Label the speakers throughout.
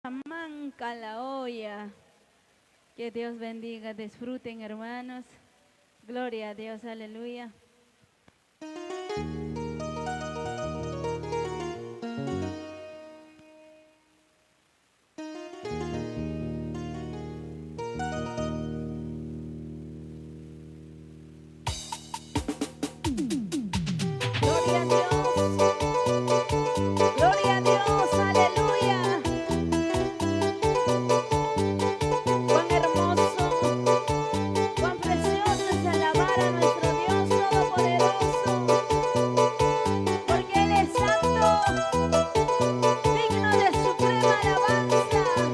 Speaker 1: Manca la olla. Que Dios bendiga, disfruten hermanos. Gloria a Dios, aleluya. Gloria a Dios. Gloria a Dios, aleluya. Cuán hermoso, cuán precioso es alabar a nuestro Dios Todopoderoso, porque Él es santo, digno de suprema alabanza.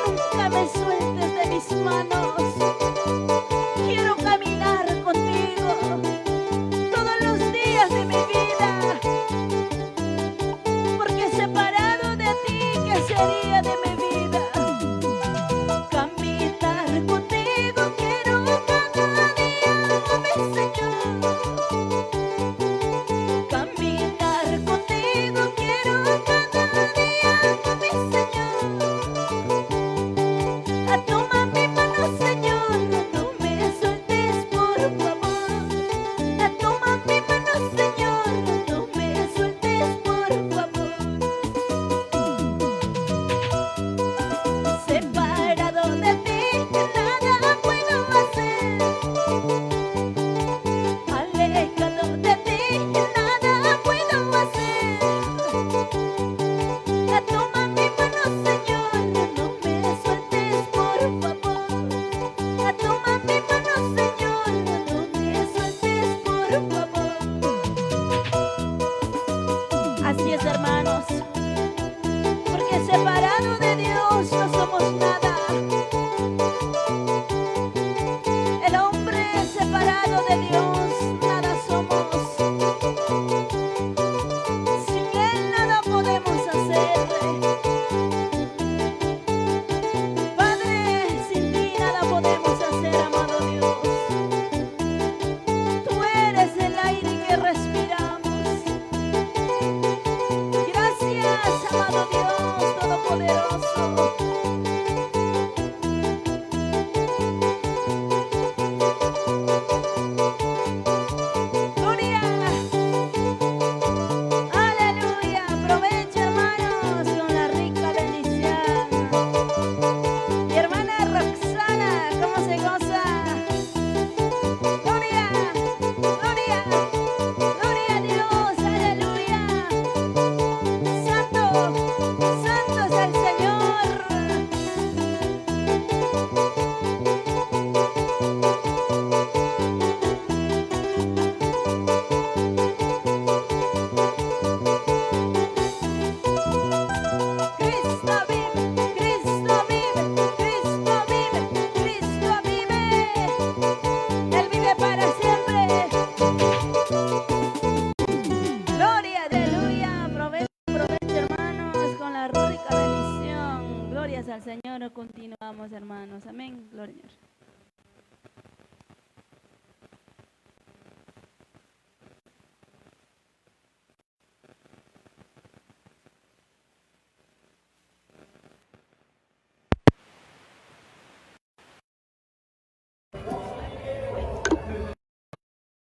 Speaker 1: nunca me sueltes de mis manos. Quiero caminar contigo todos los días de mi vida, porque separado de ti, ¿qué sería de mi vida? Caminar contigo quiero cada día, mi Señor. Caminar contigo quiero cada día, mi Señor. Toma mi mano, Señor, no me sueltes, por favor. Toma mi mano, Señor, no me sueltes, por favor. Separado de ti, nada puedo hacer. Alejado de ti, nada puedo hacer. Toma mi mano, Señor, no me sueltes, por favor. Toma mi mano, Señor, no me sueltes, por favor. Así es, hermanos, porque separado de Dios no somos nada. El hombre separado de Dios, nada somos. Sin Él nada podemos hacer. Padre, sin ti nada podemos hacer, amado Dios. Tú eres el aire que respiramos. Gracias, amado Dios Todopoderoso. Gloria. Aleluya. Aprovecha, hermanos, con la rica bendición. Mi hermana Roxana, ¿cómo se goza? Gloria, gloria, gloria a Dios, aleluya. Santo, santo es el Señor. Cristo vive, Cristo vive, Cristo vive, Cristo vive. Él vive para siempre. Gloria, aleluya. Aprovecha, hermanos, con la rica bendición. Glorias al Señor. Continuamos, hermanos. Amén. Gloria al Señor.